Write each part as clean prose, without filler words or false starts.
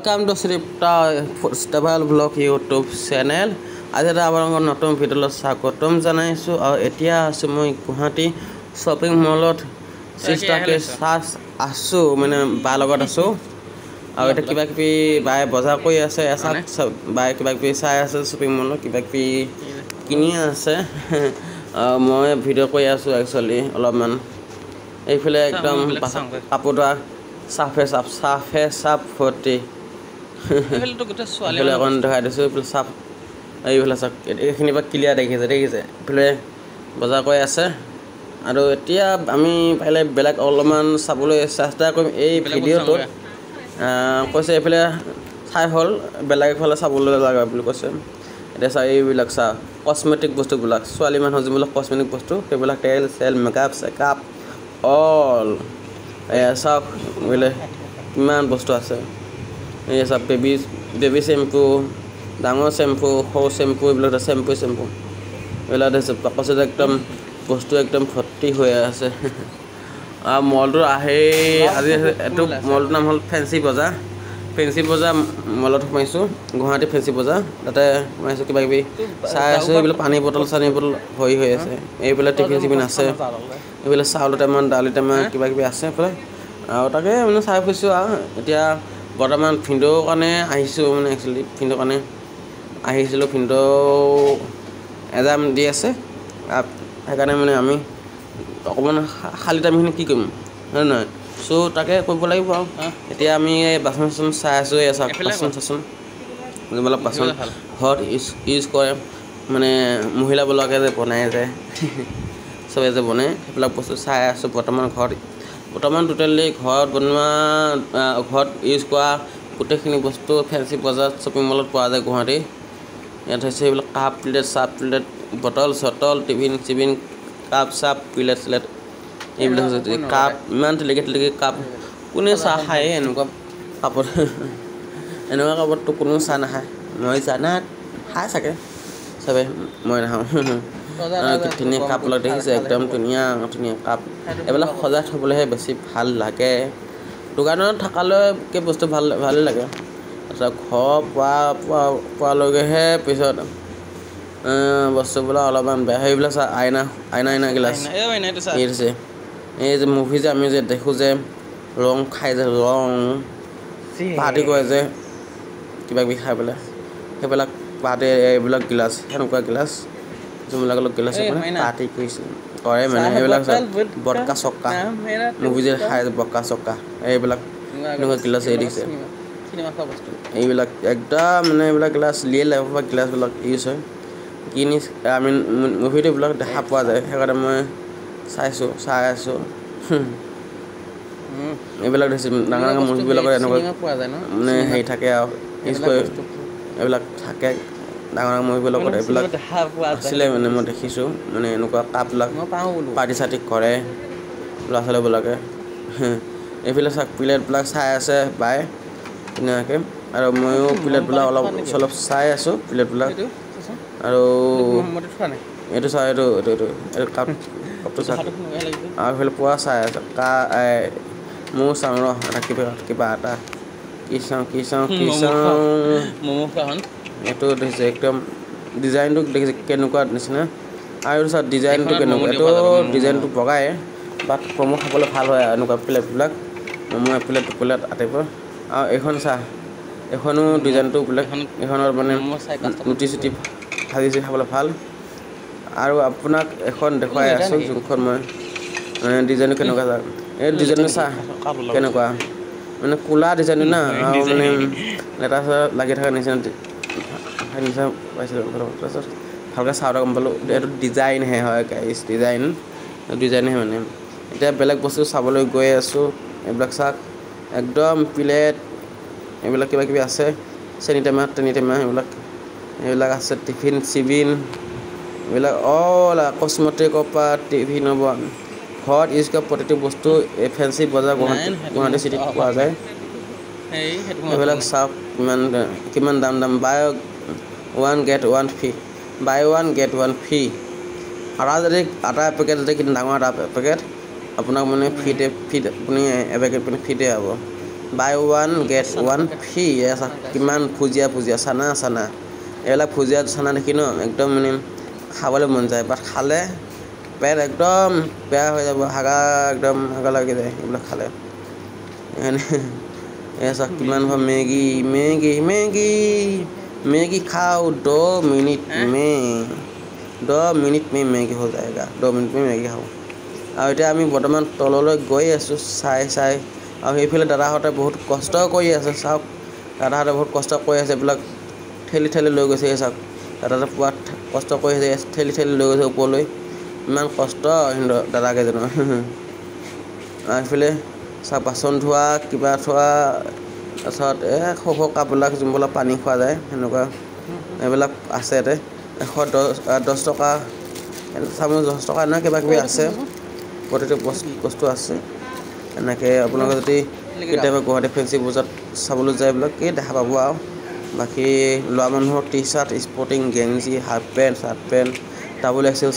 Welcome to শ্ৰীপ্টা travel blog YouTube channel. আজি এটা আপোনালোকৰ নতুন ভিডিঅ'লৈ স্বাগতম জনাইছোঁ। আৰু এতিয়া আছোঁ মই গুৱাহাটী শ্বপিং মলত চিষ্টাৰকে আছোঁ, মানে বাৰ লগত আছোঁ। আৰু এতিয়া কিবা কিবি বায়ে বজাৰ কৰি আছে, বায়ে কিবা কিবি চাই আছে শ্বপিং মলত, কিবা কিবি কিনি আছে। মই ভিডিঅ' কৰি আছোঁ একচুৱেলি অলপমান। এইফালে একদম কাপোৰ ধোৱা চাফে চাফ ভৰ্তি। এইফালে অকণ দেখাই দিছোঁ, এইফালে চাফ। এইফালে চাওক, এইখিনিৰ পৰা ক্লিয়াৰ দেখিছে এইফালে বজাৰ কৰি আছে। আৰু এতিয়া আমি পাৰিলে বেলেগ অলপমান চাবলৈ চেষ্টা কৰিম এই ভিডিঅ'টোত। কৈছে এইফালে চাই হ'ল, বেলেগ এফালে চাবলৈ লগা বুলি কৈছে। এতিয়া চা এইবিলাক চা কচমেটিক বস্তুবিলাক, ছোৱালী মানুহৰ যিবিলাক কচমেটিক বস্তু সেইবিলাক তেল চেল মেকআপ চেকআপ অল। এয়া চাওক বোলে কিমান বস্তু আছে। এয়া চাওক বেবী চেম্পু, ডাঙৰ চেম্পু, সৰু চেম্পু, এইবিলাক চেম্পু এইবিলাক আছে বাকচত একদম বস্তু একদম ভৰ্তি হৈ আছে। আৰু মলটো আজি এইটো মলটোৰ নাম হ'ল ফেঞ্চি বজাৰ মলত সোমাইছোঁ, গুৱাহাটী ফেঞ্চি বজাৰ। তাতে সোমাইছোঁ, কিবা কিবি চাই আছোঁ। এইবিলাক পানী বটল ভৰি হৈ আছে। এইবিলাক টিফিন চিফিন আছে, এইবিলাক চাউলৰ টেমা দালি টেমা কিবা কিবি আছে এইফালে। আৰু তাকে মানে চাই ফুৰিছোঁ। আৰু এতিয়া বৰ্তমান ভিনদেউৰ কাৰণে আহিছোঁ, মানে একচুৱেলি ভিনদেউৰ কাৰণে আহিছিলোঁ। ভিনদেউ এজাম দি আছে, সেইকাৰণে মানে আমি অকণমান খালী টাইমখিনি কি কৰিম হয় নহয়, চ' তাকে কৰিব লাগিব। আৰু এতিয়া আমি এই বাচন চাচন চাই আছোঁ। এই চাওক বাচন চাচন যিবিলাক বাচন ঘৰত ইউজ কৰে, মানে মহিলাবিলাকে যে বনাই যে চবে যে বনায়, সেইবিলাক বস্তু চাই আছোঁ। বৰ্তমান টোটেলি ঘৰত ইউজ কৰা গোটেইখিনি বস্তু ফেঞ্চি বজাৰ শ্বপিং মলত পোৱা যায় গুৱাহাটী। ইয়াত হৈছে এইবিলাক কাপ প্লেট, চাপ প্লেট, বটল চটল, টিফিন চিফিন, কাপ চাপ, প্লেট চিলেট, এইবিলাক হৈছে কাপ। ইমান তেলেকে কাপ, কোনে চাহ খায় এনেকুৱা কাপত? এনেকুৱা কাপততো কোনো চাহ নাখায়। মই জানাত খাই চাগে চবে, মই নাখাওঁ। ধুনীয়া কাপবিলাক দেখিছে, একদম ধুনীয়া কাপ। এইবিলাক সজাই থ'বলৈহে বেছি ভাল লাগে। দোকানত থকালৈকে বস্তু ভালেই লাগে। তাৰপিছত ঘৰ পোৱালৈকেহে পিছত বস্তুবিলাক অলপমান বেয়া। সেইবিলাক চা আইনা গিলাচ দিছে। এই যে মুভি যে আমি যে দেখোঁ যে ৰং খাই যে ৰং পাৰ্টি কৰে যে কিবা কিবি খাই পেলাই, সেইবিলাক পাৰ্টি এইবিলাক গিলাচ, সেনেকুৱা গিলাচ যোনবিলাক অলপ গিলাচ পাৰ্টি কৰে মানে। সেইবিলাক বটকা চক্কা মুভি যে খাই বটকা চক্কা, এইবিলাক এনেকুৱা গিলাচ দিছে। এইবিলাক একদম মানে এইবিলাক গিলাচ গিলাচবিলাক ইউজ হয়। কিনি আমি মুভিটো এইবিলাক দেখা পোৱা যায়, সেইকাৰণে মই চাই আছোঁ। এইবিলাক দেখিছোঁ ডাঙৰ মুভিবিলাকত এনেকুৱা মানে হেৰি থাকে আৰু ইউজ কৰি, এইবিলাক থাকে ডাঙৰ মুভিবিলাকত। এইবিলাক আছিলে মানে মই দেখিছোঁ, মানে এনেকুৱা কাপবিলাক পাৰ্টি চাৰ্টি কৰে ল'ৰা ছোৱালীবিলাকে। এইফালে চাওক প্লেটবিলাক চাই আছে বাই ধুনীয়াকৈ, আৰু ময়ো প্লেটবিলাক অলপ চাই আছোঁ প্লেটবিলাক। আৰু এইটো চাওক, এইটো কাপটো চাওক। আৰু এইফালে পোৱা চাই আছে ময়ো চাওঁ কিবা এটা কি চাওঁ এইটো দেখিছে একদম ডিজাইনটো দেখিছে কেনেকুৱা নিচিনা। আৰু এইটো চাওক ডিজাইনটো কেনেকুৱা, এইটো ডিজাইনটো বগাই, বাট ম'ম' খাবলৈ ভাল হয় এনেকুৱা প্লেটবিলাক। ম'ম' প্লেট টাইপৰ। আৰু এইখন চাহ, এইখনো ডিজাইনটো বেলেগ, এইখনৰ মানে ৰুটি চুটি ভাজি খাবলৈ ভাল। আৰু আপোনাক এখন দেখুৱাই আছোঁ যোনখন মই ডিজাইনটো কেনেকুৱা চাওক। এই ডিজাইনটো চাহ কেনেকুৱা, মানে ক'লা ডিজাইনটো না, আৰু মানে লেটা চেটা লাগি থকা নিচিনা পাইছিলোঁ। তাৰপিছত ভালকৈ চাওঁতে গম পালোঁ এইটো ডিজাইনহে হয়, ডিজাইনহে মানে। এতিয়া বেলেগ বস্তু চাবলৈ গৈ আছোঁ। এইবিলাক চাওক একদম প্লেট, এইবিলাক কিবা কিবি আছে, চেনি টেমা এইবিলাক আছে, টিফিন চিফিন, এইবিলাক অল কচমেটিকৰ পৰা টিফিন হ'ব। ঘৰত ইউজ কৰা প্ৰতিটো বস্তু এই ফেঞ্চি বজাৰ গুৱাহাটী চিটিত পোৱা যায়। এইবিলাক চাওক কিমান দাম। Buy one get one free. আটা এপেকেট যদি ডাঙৰ এটা পেকেট আপোনাক মানে ফ্ৰীতে আপুনি এপেকেট ফ্ৰীতে হ'ব। Buy one get one free কিমান ভুজিয়া চানা এইবিলাক ভুজিয়া চানা দেখি ন একদম মানে খাবলৈ মন যায় বাট খালে পেট একদম বেয়া হৈ যাব একদম হাগা লাগি যায় এইবিলাক খালে ऐसा किमान भा मैगी खाओ 2 मिनट में मैगी हो जाएगा 2 मिनट में मैगी खाओ और इतना आमी बर्तमान तलলৈ गई आছো চাই और সেইফালে দাদাহঁতে বহুত কষ্ট কৰি আছে চাওক দাদাহঁতে বহুত কষ্ট কৰি আছে এইবিলাক ঠেলি লৈ গৈছে চাওক দাদাহঁতে পুৱা কষ্ট কৰি আছে ঠেলি লৈ গৈছে ওপৰলৈ ইমান কষ্ট দাদাকেইজনৰ আৰু এইফালে চাওক বাচন ধোৱা কিবা থোৱা তাৰপিছত সৰু কাপবিলাক যোনবিলাক পানী খোৱা যায় সেনেকুৱা এইবিলাক আছে ইয়াতে 110 টকা চামুচ 10 টকা এনেকৈ কিবা আছে প্ৰতিটো বস্তু আছে এনেকৈ আপোনালোকে যদি কেতিয়াবা গুৱাহাটী ফেঞ্চি বজাৰত চাবলৈ যায় এইবিলাক দেখা পাব আৰু বাকী ল'ৰা মানুহৰ টি চাৰ্ট স্পৰ্টিং গেঞ্জি half pant shirt pant double XL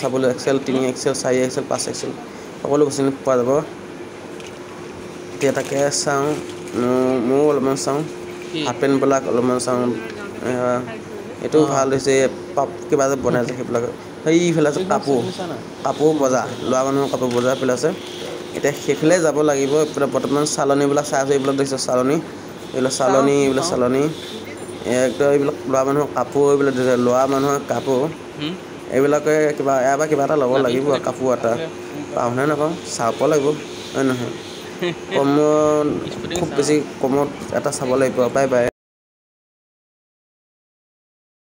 3 XL 4 XL 5 XL সকলো বস্তু পোৱা যাব এতিয়া তাকে চাওঁ ময়ো অলপমান চাওঁ হাফ পেণ্টবিলাক অলপমান চাওঁ এইটো ভাল হৈছে কিবা যে বনাইছে সেইবিলাক সেইফালে আছে কাপোৰ বজাৰ ল'ৰা মানুহৰ কাপোৰ বজাৰ ফালে আছে এতিয়া সেইফালে যাব লাগিব এইফালে বৰ্তমান চালনীবিলাক চাই আছোঁ এইবিলাক দেখিছোঁ চালনী একদম এইবিলাক ল'ৰা মানুহৰ কাপোৰ এইবিলাক ল'ৰা মানুহৰ কাপোৰ এইবিলাকে কিবা এটা ল'ব লাগিব কাপোৰ এটা পাওঁনে নাপাওঁ চাব লাগিব হয় নহয় কমত খুব বেছি কমত এটা চাব লাগিব বাই